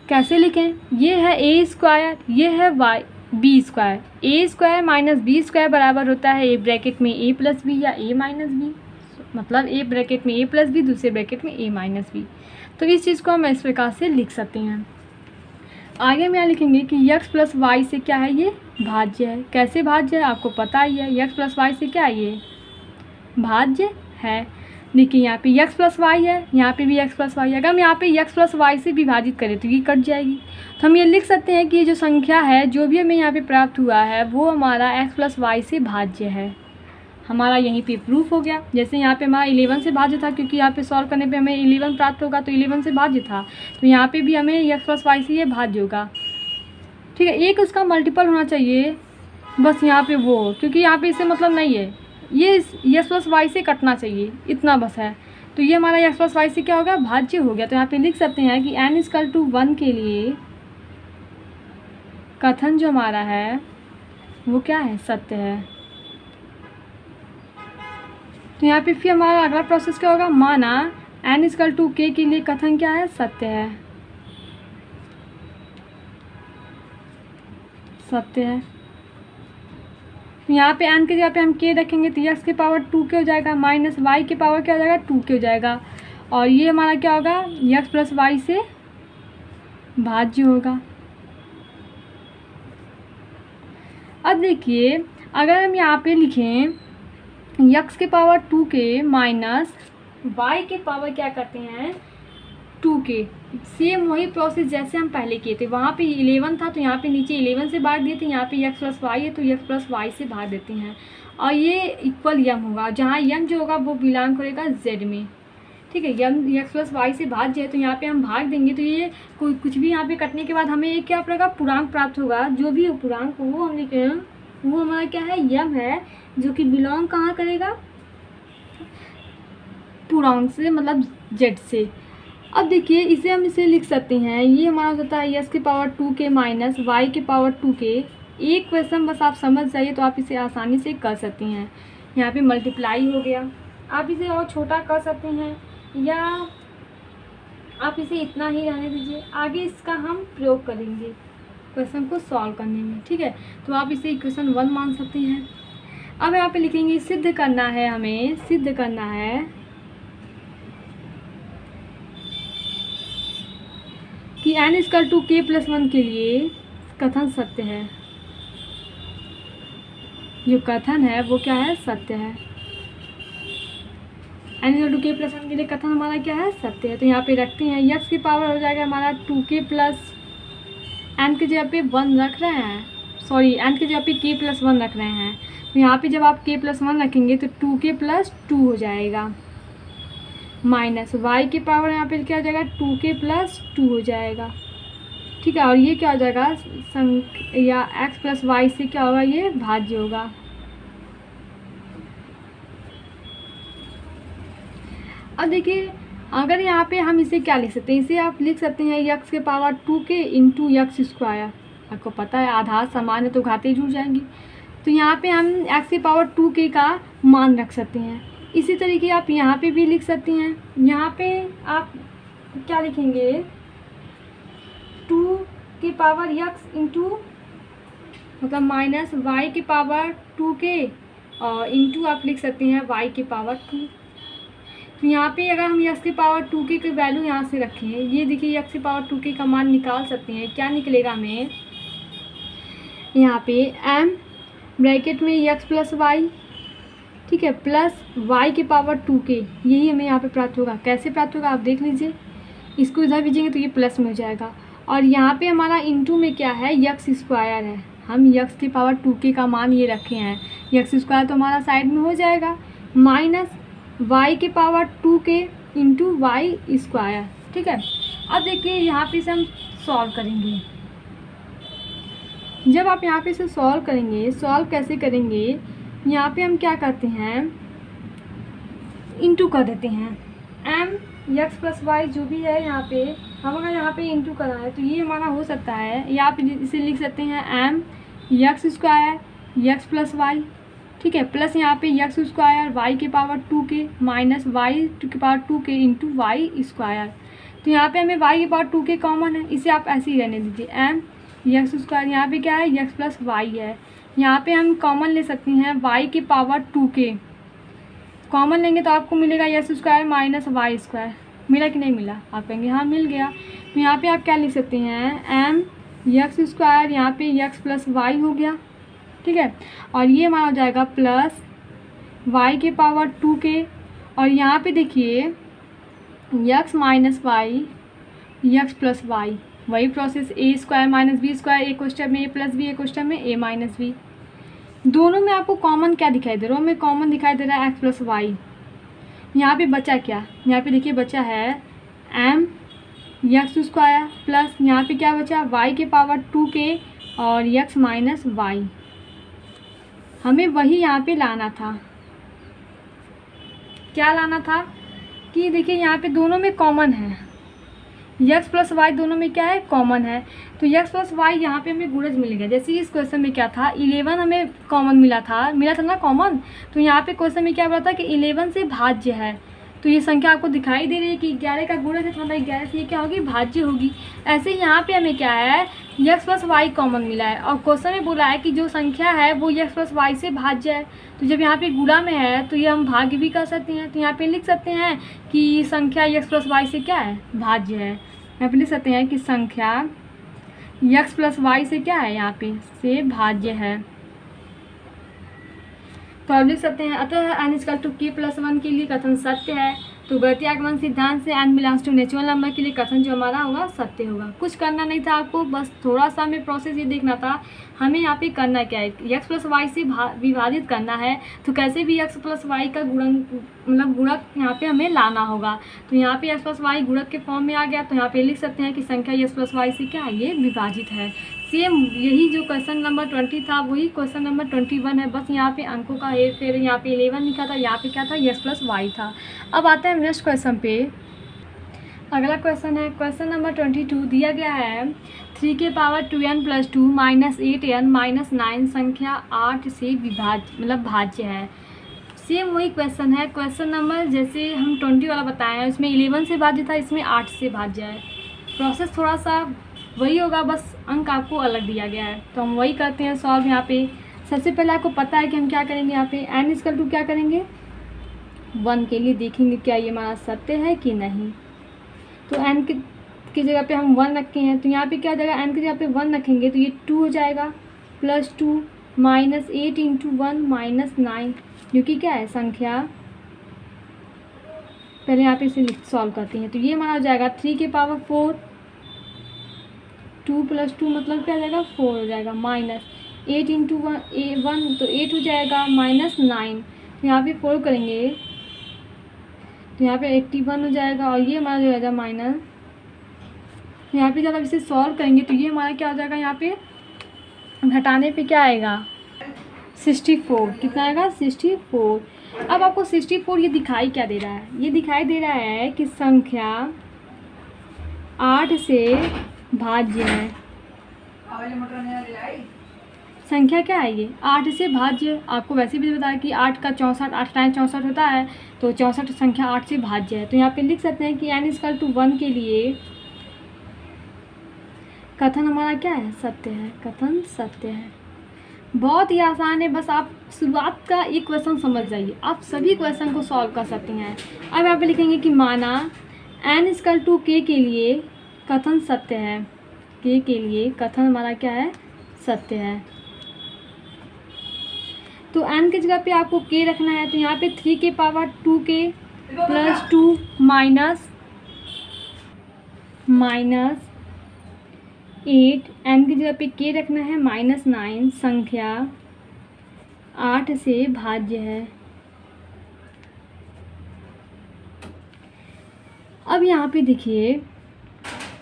कैसे लिखें? ये है a स्क्वायर, ये है y बी स्क्वायर। ए स्क्वायर माइनस बी स्क्वायर बराबर होता है ए ब्रैकेट में ए प्लस बी या ए माइनस बी, मतलब ए ब्रैकेट में ए प्लस बी, दूसरे ब्रैकेट में ए माइनस बी। तो इस चीज़ को हम इस प्रकार से लिख सकते हैं। आगे हम यहाँ लिखेंगे कि यक्स प्लस वाई से क्या है ये भाज्य है। कैसे भाज्य है आपको पता ही है, यक्स प्लस वाई से क्या है ये भाज्य है। देखिए यहाँ पे x प्लस वाई है, यहाँ पे भी x प्लस वाई है। अगर हम यहाँ पे x प्लस वाई से विभाजित करें तो ये कट जाएगी। तो हम ये लिख सकते हैं कि ये जो संख्या है जो भी हमें यहाँ पे प्राप्त हुआ है वो हमारा x प्लस वाई से भाज्य है। हमारा यहीं पे प्रूफ हो गया। जैसे यहाँ पे हमारा 11 से भाज्य था, क्योंकि यहाँ पे सॉल्व करने पे हमें 11 प्राप्त होगा, तो 11 से भाज्य था, तो यहाँ पे भी हमें x प्लस वाई से ये भाज्य होगा। ठीक है, एक उसका मल्टीपल होना चाहिए बस यहाँ पे वो, क्योंकि यहाँ पे इससे मतलब नहीं है, ये x प्लस वाई से कटना चाहिए, इतना बस है। तो ये हमारा x प्लस वाई से क्या होगा, भाज्य हो गया। तो यहाँ पे लिख सकते हैं कि n=1 के लिए कथन जो हमारा है वो क्या है, सत्य है। तो यहाँ पे फिर हमारा अगला प्रोसेस क्या होगा, माना n=k के लिए कथन क्या है, सत्य है, सत्य है। तो यहाँ पे n के जगह पे हम k रखेंगे तो x के पावर 2k हो जाएगा, माइनस y के पावर क्या हो जाएगा, 2k हो जाएगा, और ये हमारा क्या होगा, x प्लस वाई से भाज्य होगा। अब देखिए अगर हम यहाँ पे लिखें x के पावर 2k माइनस y के पावर क्या करते हैं, 2k, सेम वही प्रोसेस जैसे हम पहले किए थे। वहाँ पे 11 था तो यहाँ पे नीचे 11 से भाग दिए थे, यहाँ पे x प्लस वाई है तो x प्लस वाई से भाग देते हैं, और ये इक्वल यम होगा, जहाँ यम जो होगा वो बिलोंग करेगा z में। ठीक है, यम x प्लस वाई से भाज्य है तो यहाँ पे हम भाग देंगे, तो ये कुछ भी यहाँ पे कटने के बाद हमें एक क्या पड़ेगा, पूर्णांक प्राप्त होगा। जो भी पूर्णांक वो हमने क्या, वो हमारा क्या है, यम है, जो कि बिलोंग कहाँ करेगा, पूर्णांक से, मतलब z से। अब देखिए इसे हम इसे लिख सकते हैं, ये हमारा हो जाता है x के पावर 2k माइनस वाई के पावर 2k। एक क्वेश्चन बस आप समझ जाइए तो आप इसे आसानी से कर सकती हैं। यहाँ पे मल्टीप्लाई हो गया, आप इसे और छोटा कर सकते हैं या आप इसे इतना ही रहने दीजिए, आगे इसका हम प्रयोग करेंगे क्वेश्चन को सॉल्व करने में। ठीक है, तो आप इसे इक्वेशन 1 मान सकते हैं। अब यहाँ पे लिखेंगे सिद्ध करना है, हमें सिद्ध करना है कि n=k+1 के लिए कथन सत्य है। जो कथन है वो क्या है, सत्य है। n=k+1 के लिए कथन हमारा क्या है, सत्य है। तो यहाँ पे रखते हैं, x की पावर हो जाएगा हमारा 2k प्लस n के जगह पे 1 रख रहे हैं, सॉरी n के जगह पे k+1 रख रहे हैं। तो यहाँ पे जब आप k+1 रखेंगे तो 2k प्लस 2 हो जाएगा, माइनस y की पावर यहाँ पे क्या हो जाएगा, 2k प्लस 2 हो जाएगा। ठीक है, और ये क्या हो जाएगा, या x प्लस वाई से क्या होगा, ये भाज्य होगा। अब देखिए अगर यहाँ पे हम इसे क्या लिख सकते हैं, इसे आप लिख सकते हैं x के power 2k into x square. आपको पता है आधार समान है तो घाते जुड़ जाएंगी, तो यहाँ पे हम x के पावर 2k का मान रख सकते हैं। इसी तरीके आप यहाँ पे भी लिख सकती हैं। यहाँ पे आप क्या लिखेंगे, 2 के पावर x इंटू मतलब माइनस y के पावर 2k और इंटू आप लिख सकते हैं y के पावर 2। तो यहाँ पे अगर हम x के पावर 2k की वैल्यू यहाँ से रखें, ये देखिए x के पावर 2k का मान निकाल सकते हैं। क्या निकलेगा हमें, यहाँ पे m ब्रैकेट में x प्लस वाई, ठीक है, प्लस y के पावर 2k, यही हमें यहाँ पे प्राप्त होगा। कैसे प्राप्त होगा आप देख लीजिए, इसको इधर भेजेंगे तो ये प्लस में हो जाएगा, और यहाँ पे हमारा इंटू में क्या है, x स्क्वायर है। हम x के पावर 2k का मान ये रखे हैं, x स्क्वायर तो हमारा साइड में हो जाएगा, माइनस y के power 2k into Y square. ठीक है, अब देखिए यहाँ पे से हम सॉल्व करेंगे। जब आप यहाँ पे से सॉल्व करेंगे, सॉल्व कैसे करेंगे, यहाँ पे हम क्या करते हैं, इंटू कर देते हैं m x प्लस वाई जो भी है, यहाँ पे हम अगर यहाँ पे इंटू करा है तो ये हमारा हो सकता है, या आप इसे लिख सकते हैं m x square x plus Y. ठीक है, प्लस यहाँ पे x स्क्वायर y के पावर 2k माइनस y के power 2k into Y square. तो यहाँ पे हमें y के पावर 2k कॉमन है, इसे आप ऐसे ही रहने दीजिए, m x स्क्वायर, यहाँ पे क्या है, x प्लस वाई है। यहाँ पे हम कॉमन ले सकते हैं y के पावर 2k, कॉमन लेंगे तो आपको मिलेगा x square minus Y square. मिला कि नहीं मिला, आप कहेंगे हाँ मिल गया। तो यहाँ पे आप क्या लिख सकते हैं, m x स्क्वायर, यहाँ पे x प्लस वाई हो गया। ठीक है, और ये हमारा हो जाएगा प्लस y के पावर 2k, और यहाँ पे देखिए x minus y x plus y, वही process a square minus b square, एक क्वेश्चन में ए प्लस बी, एक क्वेश्चन में ए माइनस बी। दोनों में आपको कॉमन क्या दिखाई दे रहा है? में कॉमन दिखाई दे रहा है एक्स प्लस वाई। यहाँ पे बचा क्या? यहाँ पे देखिए बचा है एम एक्स स्क्वायर प्लस यहाँ पे क्या बचा? वाई के पावर 2k और एक्स माइनस वाई। हमें वही यहाँ पे लाना था। क्या लाना था कि देखिए यहाँ पे दोनों में कॉमन है, एक्स प्लस वाई दोनों में क्या है? कॉमन है। तो एक्स प्लस वाई यहाँ पे हमें गुणज मिल गया। जैसे इस क्वेश्चन में क्या था? 11 हमें कॉमन मिला था ना कॉमन। तो यहाँ पे क्वेश्चन में क्या बोला था कि 11 से भाज्य है। तो ये संख्या आपको दिखाई दे रही है कि 11 का गुणज है, तो मतलब 11 से ये क्या होगी? भाज्य होगी। ऐसे ही यहाँ पे हमें क्या है? एक्स प्लस वाई कॉमन मिला है और क्वेश्चन में बोला है कि जो संख्या है वो एक्स प्लस वाई से भाज्य है। तो जब यहाँ पे गुणा में है तो ये हम भाग्य भी कर सकते हैं। तो यहाँ पे लिख सकते हैं कि संख्या एक्स प्लस वाई से क्या है? भाज्य है। यहाँ पे लिख सकते हैं कि संख्या x प्लस वाई से क्या है? यहाँ पे से भाज्य है। तो अब लिख सकते हैं अतः n equal to k plus 1 के लिए कथन सत्य है। तो गणितीय आगमन सिद्धांत से n belongs to natural number के लिए कथन जो हमारा होगा सत्य होगा। कुछ करना नहीं था आपको, बस थोड़ा सा हमें प्रोसेस ये देखना था हमें यहाँ पे करना क्या है? x प्लस वाई से विभाजित करना है। तो कैसे भी x प्लस वाई का गुणक यहाँ पे हमें लाना होगा। तो यहाँ पे x प्लस वाई गुणक के फॉर्म में आ गया। तो यहाँ पे लिख सकते हैं कि संख्या x प्लस वाई से क्या है? ये विभाजित है। सेम यही जो क्वेश्चन नंबर 20 था वही क्वेश्चन नंबर 21 है, बस यहाँ पे अंकों का हेर फेर, यहाँ पे 11 लिखा था, यहाँ पे क्या था? x प्लस वाई था। अब आते हैं नेक्स्ट क्वेश्चन पे। अगला क्वेश्चन है क्वेश्चन नंबर 22। दिया गया है 3 के power 2n plus 2 minus 8n minus 9 संख्या 8 से भाज्य है। सेम वही क्वेश्चन है। क्वेश्चन नंबर जैसे हम 20 वाला बताए हैं, इसमें 11 से भाज्य था, इसमें 8 से भाज्य है। प्रोसेस थोड़ा सा वही होगा, बस अंक आपको अलग दिया गया है। तो हम वही करते हैं सॉल्व। यहाँ पे सबसे पहले आपको पता है कि हम क्या करेंगे? यहाँ पे n इक्वल टू क्या करेंगे? 1 के लिए देखेंगे क्या ये हमारा सत्य है कि नहीं। तो n की जगह पे हम 1 रखे हैं, तो यहाँ पे क्या हो जाएगा? n की जगह पे 1 रखेंगे तो ये 2 हो जाएगा प्लस 2 माइनस 8 इंटू 1 माइनस 9, जो कि क्या है? संख्या। पहले यहाँ पे इसे सॉल्व करते हैं। तो ये हमारा हो जाएगा 3 के पावर 4, 2 प्लस 2 मतलब क्या हो जाएगा? 4 हो जाएगा, माइनस 8 इंटू 1 तो 8 हो जाएगा, माइनस 9। तो यहाँ पे 4 करेंगे तो यहाँ पे 81 हो जाएगा और ये हमारा जो जाएगा माइनस। यहाँ पे जब आप इसे सॉल्व करेंगे तो ये हमारा क्या हो जाएगा? यहाँ पे घटाने पे क्या आएगा? 64। कितना आएगा? 64। अब आपको 64 ये दिखाई क्या दे रहा है? ये दिखाई दे रहा है कि संख्या 8 से भाज्य है। संख्या क्या है? ये 8 से भाज्य। आपको वैसे भी बताया कि 8 का 64, 8 टाइम 64 होता है, तो 64 संख्या 8 से भाज्य है। तो यहाँ पे लिख सकते हैं कि n इक्वल टू 1 के लिए कथन हमारा क्या है? सत्य है। कथन सत्य है। बहुत ही आसान है, बस आप शुरुआत का एक क्वेश्चन समझ जाइए, आप सभी क्वेश्चन को सॉल्व कर सकते हैं। अब यहाँ पे लिखेंगे कि माना n इक्वल टू k के लिए कथन सत्य है। k के लिए कथन हमारा क्या है? सत्य है। तो n की जगह पे आपको k रखना है। तो यहाँ पे 3 के power 2k plus 2 minus 8, n की जगह पे k रखना है, माइनस 9 संख्या 8 से भाज्य है। अब यहाँ पे देखिए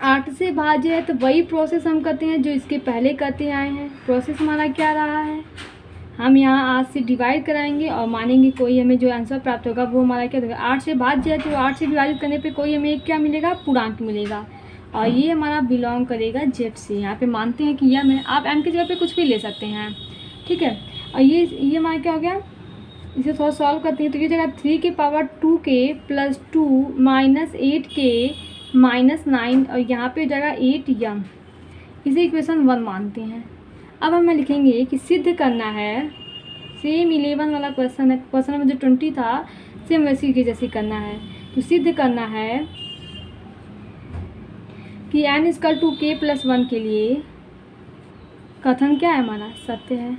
8 से भाज्य है, तो वही प्रोसेस हम करते हैं जो इसके पहले करते आए हैं। प्रोसेस हमारा क्या रहा है? हम यहाँ 8 से डिवाइड कराएंगे और मानेंगे कोई हमें जो आंसर प्राप्त होगा वो हमारा क्या होगा? 8 से भाज्य है, तो 8 से विभाजित करने पे कोई हमें क्या मिलेगा? पूर्णांक मिलेगा और ये हमारा बिलोंग करेगा z से। यहाँ पे मानते हैं कि यह में आप m की जगह पे कुछ भी ले सकते हैं, ठीक है। और ये हमारा क्या हो गया? इसे थोड़ा सॉल्व करते हैं। तो ये जगह 3 के power 2k plus 2 minus 8k minus 9 और यहाँ पे जगह 8m, इसे इक्वेशन 1 मानते हैं। अब हमें लिखेंगे कि सिद्ध करना है, सेम 11 वाला क्वेश्चन है, क्वेश्चन नंबर जो 20 था सेम वैसे के जैसे करना है। तो सिद्ध करना है कि n equal to k plus 1 के लिए कथन क्या है? हमारा सत्य है।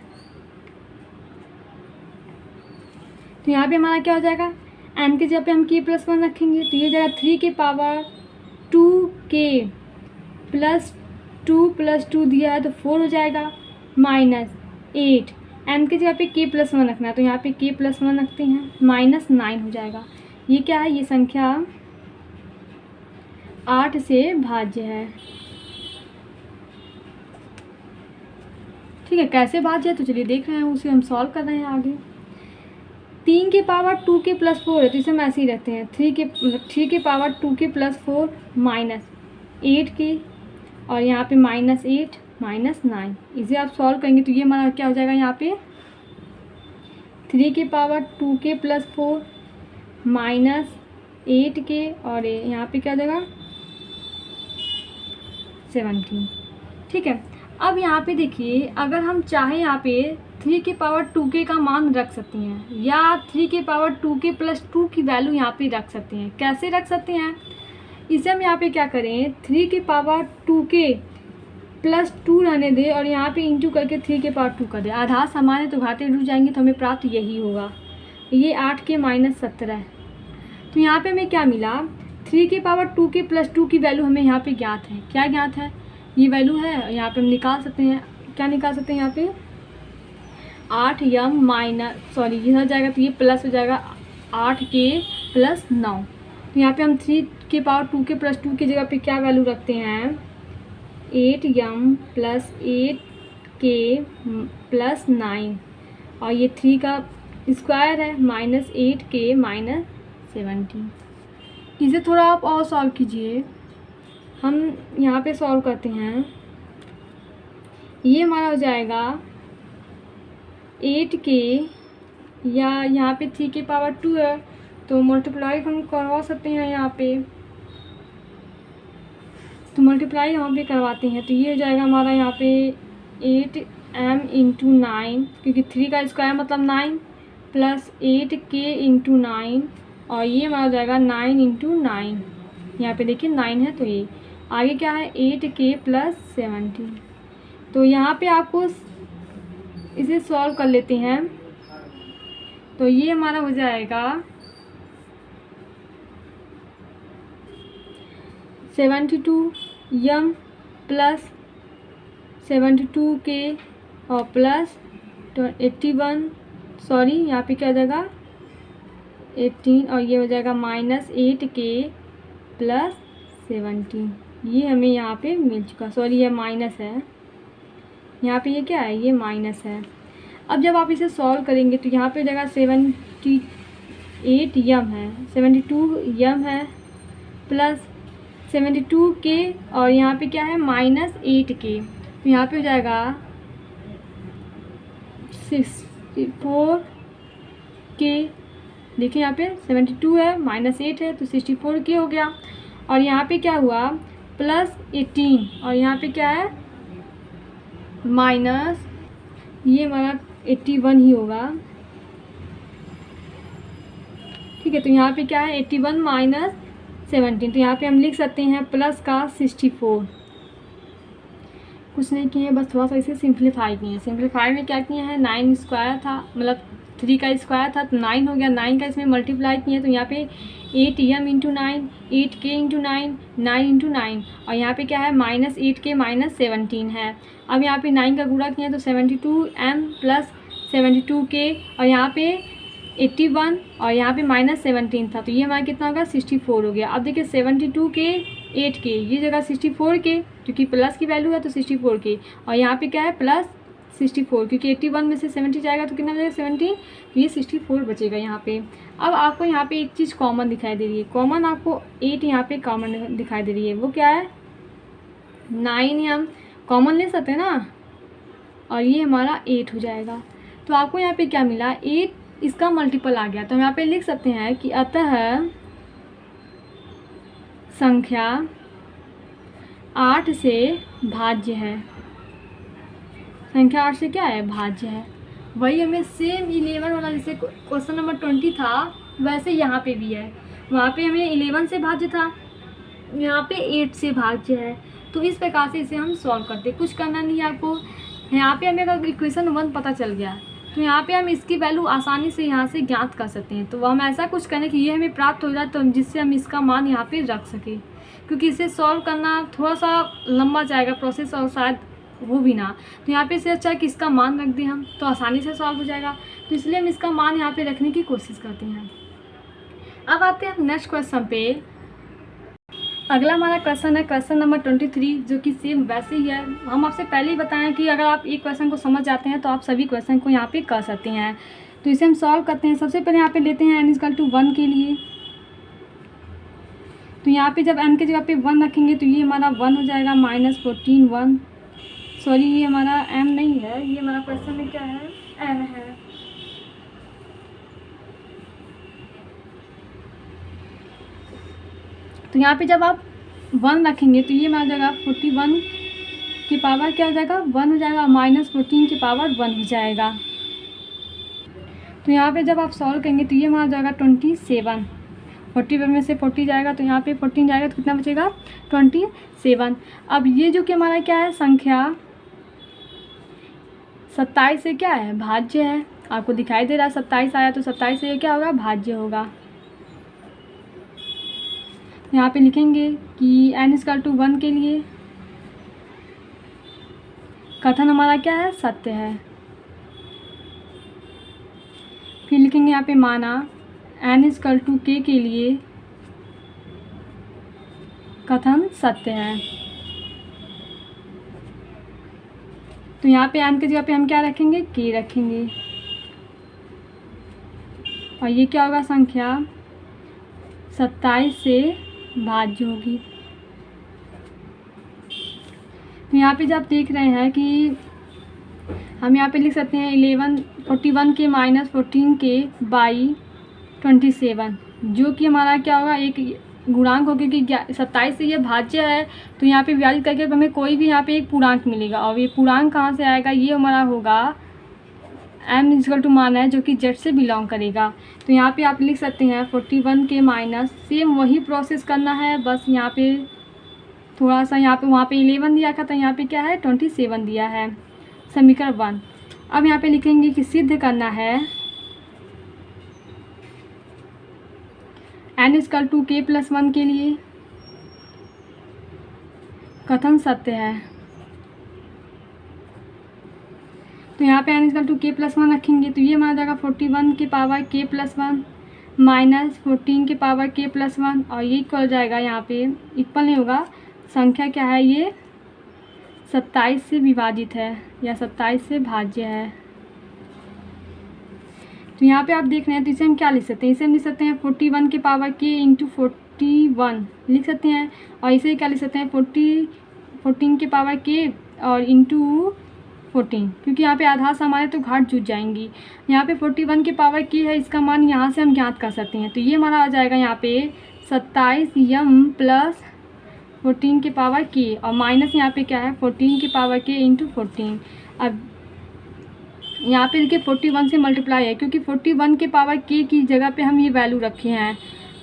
तो यहाँ पे हमारा क्या हो जाएगा? एन के जगह पे हम k प्लस 1 रखेंगे तो ये जगह 3 के पावर 2k प्लस 2 दिया है तो 4 हो जाएगा, माइनस 8। एन की जगह पे k प्लस 1 रखना है तो यहाँ पे k प्लस 1 रखते हैं, माइनस 9 हो जाएगा। ये क्या है, ये संख्या 8 से भाज्य है। ठीक है, कैसे भाज्य है तो चलिए देख रहे हैं, उसे हम सॉल्व कर रहे हैं आगे। 3 के पावर 2k प्लस 4 है तो इसे हम ऐसे ही रखते हैं, 3 के power 2k plus 4 minus 8k और यहाँ पे माइनस 8 माइनस 9। इसे आप सॉल्व करेंगे तो ये हमारा क्या हो जाएगा, यहाँ पे 3 के power 2k plus 4 minus 8k और यहाँ पे क्या हो जाएगा 17। ठीक है, अब यहाँ पे देखिए, अगर हम चाहें यहाँ पे 3 के पावर 2k का मान रख सकते हैं या 3 के पावर 2k प्लस 2 की वैल्यू यहाँ पे रख सकते हैं। कैसे रख सकते हैं, इसे हम यहाँ पे क्या करें, 3 के पावर 2k प्लस 2 रहने दें और यहाँ पे इंटू करके 3 के पावर 2 कर दें। आधा समान है तो घाते जुड़ जाएंगे तो हमें प्राप्त यही होगा, ये 8k माइनस 17। तो यहाँ पे हमें क्या मिला, 3 के पावर 2k प्लस 2 की वैल्यू हमें यहाँ पे ज्ञात है। क्या ज्ञात है, ये वैल्यू है, यहाँ पे हम निकाल सकते हैं। क्या निकाल सकते हैं, यहाँ पे 8m माइनस ये हो जाएगा तो ये प्लस हो जाएगा 8k प्लस 9। तो यहाँ पे हम 3 के पावर 2k प्लस 2 की जगह पे क्या वैल्यू रखते हैं, 8m प्लस 8k प्लस 9 और ये 3 का स्क्वायर है माइनस 8k माइनस 17। इसे थोड़ा आप और सॉल्व कीजिए, हम यहाँ पे सॉल्व करते हैं। ये हमारा हो जाएगा 8k या यहाँ पे 3 के पावर 2 है तो मल्टीप्लाई हम करवा सकते हैं यहाँ पे, तो मल्टीप्लाई यहाँ पे करवाते हैं तो ये हो जाएगा हमारा यहाँ पे 8m इंटू 9 क्योंकि 3 का स्क्वायर मतलब 9 प्लस 8k इंटू 9 और ये हमारा हो जाएगा 9 इंटू 9। यहाँ पे देखिए 9 है तो ये आगे क्या है 8k प्लस 17। तो यहाँ पे आपको इसे सॉल्व कर लेते हैं तो ये हमारा हो जाएगा 72m प्लस 72k और प्लस 81 यहाँ पे क्या हो जाएगा 18 और ये हो जाएगा माइनस 8k प्लस 17। ये हमें यहाँ पे मिल चुका, ये माइनस है, यहाँ पे ये क्या है, ये माइनस है। अब जब आप इसे सॉल्व करेंगे तो यहाँ पे जगह 78m है, 72m है प्लस 72k और यहाँ पे क्या है माइनस 8k तो यहाँ पे हो जाएगा 64k। देखिए यहाँ पे 72 है माइनस 8 है तो 64k हो गया और यहाँ पे क्या हुआ प्लस 18 और यहाँ पे क्या है माइनस, ये हमारा 81 ही होगा। ठीक है, तो यहाँ पे क्या है 81 माइनस 17 तो यहाँ पे हम लिख सकते हैं प्लस का 64। कुछ नहीं किए, बस थोड़ा सा इसे सिंप्लीफाई किए हैं। सिंप्लीफाई में क्या किए हैं, 9 स्क्वायर था मतलब 3 का स्क्वायर था तो 9 हो गया, 9 का इसमें मल्टीप्लाई किए तो यहाँ पे 8m into 9 8k into 9 9 into 9 और यहाँ पे क्या है माइनस 8k माइनस 17 है। अब यहाँ पे 9 का गुणा किया तो 72m प्लस 72k और यहाँ पे 81 और यहाँ पे माइनस 17 था तो ये हमारा कितना होगा 64 हो गया। अब देखिए 72k 8k ये जगह 64k क्योंकि प्लस की वैल्यू है तो 64k और यहाँ पे क्या है प्लस 64 क्योंकि 81 में से 70 जाएगा तो कितना बचेगा 17 तो ये 64 बचेगा यहाँ पे। अब आपको यहाँ पे एक चीज़ कॉमन दिखाई दे रही है, कॉमन आपको 8 यहाँ पे कॉमन दिखाई दे रही है, वो क्या है 9 हम कॉमन ले सकते हैं ना और ये हमारा 8 हो जाएगा। तो आपको यहाँ पे क्या मिला 8 इसका मल्टीपल आ गया तो हम यहाँ पे लिख सकते हैं कि अतः संख्या 8 से भाज्य है। संख्या 8 से क्या है भाज्य है। वही हमें सेम 11 वाला जैसे क्वेश्चन नंबर 20 था वैसे यहाँ पे भी है, वहाँ पे हमें 11 से भाज्य था, यहाँ पे 8 से भाज्य है। तो इस प्रकार से इसे हम सॉल्व करते, कुछ करना नहीं है आपको। यहाँ पे हमें अगर इक्वेशन 1 पता चल गया तो यहाँ पे हम इसकी वैल्यू आसानी से यहाँ से ज्ञात कर सकते हैं। तो हम ऐसा कुछ करें कि ये हमें प्राप्त हो जाए, तो जिससे हम इसका मान यहाँ पे रख सकें, क्योंकि इसे सॉल्व करना थोड़ा सा लंबा जाएगा प्रोसेस और शायद हो भी ना। तो यहाँ पे इससे अच्छा है कि इसका मान रख दें हम, तो आसानी से सॉल्व हो जाएगा। तो इसलिए हम इसका मान यहाँ पे रखने की कोशिश करते हैं। अब आते हैं नेक्स्ट क्वेश्चन पे। अगला हमारा क्वेश्चन है क्वेश्चन नंबर 23, जो कि सेम वैसे ही है। हम आपसे पहले ही बताएं कि अगर आप एक क्वेश्चन को समझ जाते हैं तो आप सभी क्वेश्चन को यहाँ पे कर सकते हैं। तो इसे हम सॉल्व करते हैं। सबसे पहले यहाँ पे लेते हैं n=1 के लिए। तो यहाँ पे जब n की जगह पे 1 रखेंगे तो ये हमारा 1 हो जाएगा, -14 1। सॉरी, ये हमारा m नहीं है, ये हमारा क्वेश्चन में क्या है, n है। तो यहाँ पे जब आप 1 रखेंगे तो ये हमारा जाएगा 41 की पावर क्या हो जाएगा, 1 हो जाएगा, -14 की पावर 1 हो जाएगा। तो यहाँ पे जब आप सॉल्व करेंगे तो ये हमारा जाएगा 27। 40 में से 40 जाएगा तो यहाँ पे 14 जाएगा तो कितना बचेगा, 27। अब ये जो कि हमारा क्या है, संख्या 27 से क्या है, भाज्य है। आपको दिखाई दे रहा है 27 आया, तो 27 से ये क्या होगा, भाज्य होगा। यहाँ पे लिखेंगे कि n=1 के लिए कथन हमारा क्या है, सत्य है। फिर लिखेंगे यहाँ पे माना n=k के लिए कथन सत्य है। तो यहाँ पे n की जगह पे हम क्या रखेंगे, k रखेंगे। और ये क्या होगा, संख्या 27 से भाज्य होगी। तो यहाँ पे जब देख रहे हैं कि हम यहाँ पे लिख सकते हैं 41 के -14 के बाई 27, जो कि हमारा क्या होगा, एक गुणांक होगा कि 27 से ये भाज्य है। तो यहाँ पे विभाजित करके हमें कोई भी यहाँ पे एक पूर्णांक मिलेगा, और ये पूर्णांक कहाँ से आएगा, ये हमारा होगा m= मान है जो कि z से बिलोंग करेगा। तो यहाँ पे आप लिख सकते हैं 41 के माइनस, सेम वही प्रोसेस करना है, बस यहाँ पे थोड़ा सा, यहाँ पे वहाँ पे 11 दिया था, तो यहाँ पे क्या है, 27 दिया है, समीकरण 1। अब यहाँ पे लिखेंगे कि सिद्ध करना है n=k+1 के लिए कथन सत्य है। तो यहाँ पे n=k+1 रखेंगे तो ये हमारा जाएगा 41 की पावर k+1 -14 की पावर k+1, और ये इक्वल जाएगा, यहाँ पे इक्वल नहीं होगा, संख्या क्या है, ये 27 से विभाजित है या 27 से भाज्य है। तो यहाँ पे आप देख रहे हैं, तो इसे हम क्या लिख सकते हैं, इसे हम लिख सकते हैं 41 की पावर k × 41 लिख सकते हैं, और इसे क्या लिख सकते हैं 14 की पावर k और इंटू 14, क्योंकि यहाँ पे आधार से हमारे तो घाट जुट जाएंगी। यहाँ पे 41 की पावर k है, इसका मान यहाँ से हम ज्ञात कर सकते हैं। तो ये हमारा आ जाएगा यहाँ पे 27m + 14 की पावर k, और माइनस यहाँ पे क्या है 14 की पावर k × 14। अब यहाँ पे देखिए 41 से मल्टीप्लाई है, क्योंकि 41 के पावर k की जगह पे हम ये वैल्यू रखे हैं,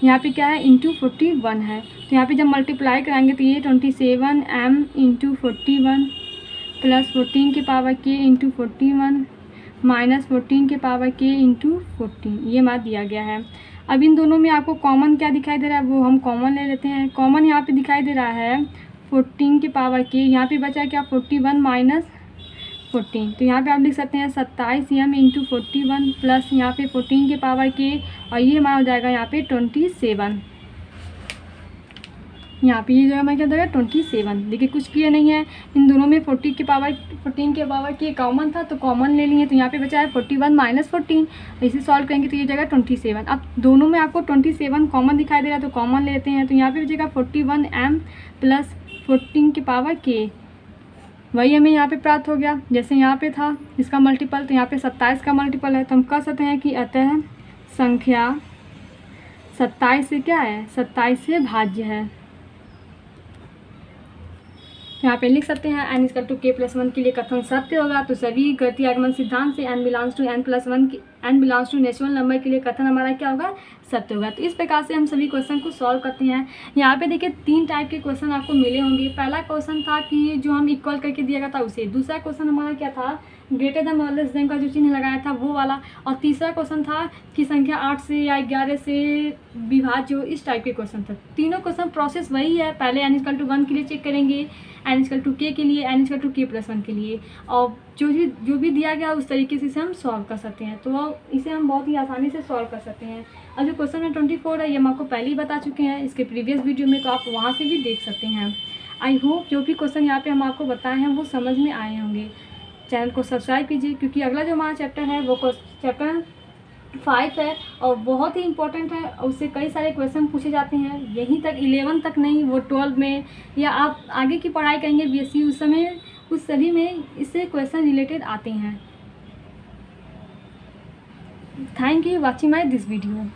यहाँ पे क्या है ×41 है। तो यहाँ पे जब मल्टीप्लाई कराएंगे तो ये 27m × 41 + 14 की पावर k × 41 -14 की पावर k × 14, ये हमारा दिया गया है। अब इन दोनों में आपको कॉमन क्या दिखाई दे रहा है, वो हम कॉमन ले लेते हैं। कॉमन यहाँ पे दिखाई दे रहा है 14 की पावर k, यहाँ पे बचा क्या 41 - 14, तो यहाँ पे आप लिख सकते हैं 27m × 41 प्लस यहाँ पे 14 की पावर k, और ये हमारा हो जाएगा यहाँ पे 27। यहाँ पे ये जगह मैं क्या देगा 27। देखिए कुछ किया नहीं है, इन दोनों में 14 की पावर k कॉमन था तो कॉमन ले लिए, तो यहाँ पे बचा है 41 - 14, इसे सॉल्व करेंगे तो ये जगह 27। अब दोनों में आपको 27 कॉमन दिखाई दे रहा है तो कॉमन ले लेते हैं, तो यहाँ पे बचेगा 41m + 14 की पावर k, वही हमें यहाँ पे प्राप्त हो गया। जैसे यहाँ पे था इसका मल्टीपल, तो यहाँ पे 27 का मल्टीपल है, तो हम कह सकते हैं कि अतः संख्या 27 से क्या है, 27 से भाज्य है। यहाँ पे लिख सकते हैं n=k+1 के लिए कथन सत्य होगा। तो सभी गणितीय आगमन सिद्धांत से n belongs to natural number के लिए कथन हमारा क्या होगा, सत्य होगा। तो इस प्रकार से हम सभी क्वेश्चन को सॉल्व करते हैं। यहाँ पे देखिए 3 टाइप के क्वेश्चन आपको मिले होंगे। पहला क्वेश्चन था कि जो हम इक्वल करके दिया गया था उसे, दूसरा क्वेश्चन हमारा क्या था ग्रेटर देन और लेस देन का जो चिन्ह लगाया था वो वाला, और तीसरा क्वेश्चन था कि संख्या 8 से या 11 से विभाज्य हो, इस टाइप के क्वेश्चन था। तीनों क्वेश्चन प्रोसेस वही है, पहले n=1 के लिए चेक करेंगे, n=k के लिए, n=k+1 के लिए, और जो भी दिया गया उस तरीके से इसे हम सॉल्व कर सकते हैं। तो इसे हम बहुत ही आसानी से सॉल्व कर सकते हैं। और जो क्वेश्चन नंबर 24 है ये हम आपको पहले ही बता चुके हैं इसके प्रीवियस वीडियो में, तो आप वहाँ से भी देख सकते हैं। आई होप जो भी क्वेश्चन यहाँ पे हम आपको बताए हैं वो समझ में आए होंगे। चैनल को सब्सक्राइब कीजिए, क्योंकि अगला जो हमारा चैप्टर है वो चैप्टर 5 है और बहुत ही इंपॉर्टेंट है, और उससे कई सारे क्वेश्चन पूछे जाते हैं। यहीं तक 11 तक नहीं, वो 12 में या आप आगे की पढ़ाई करेंगे BSc उस सभी में इससे क्वेश्चन रिलेटेड आते हैं। Thank you watching my this video.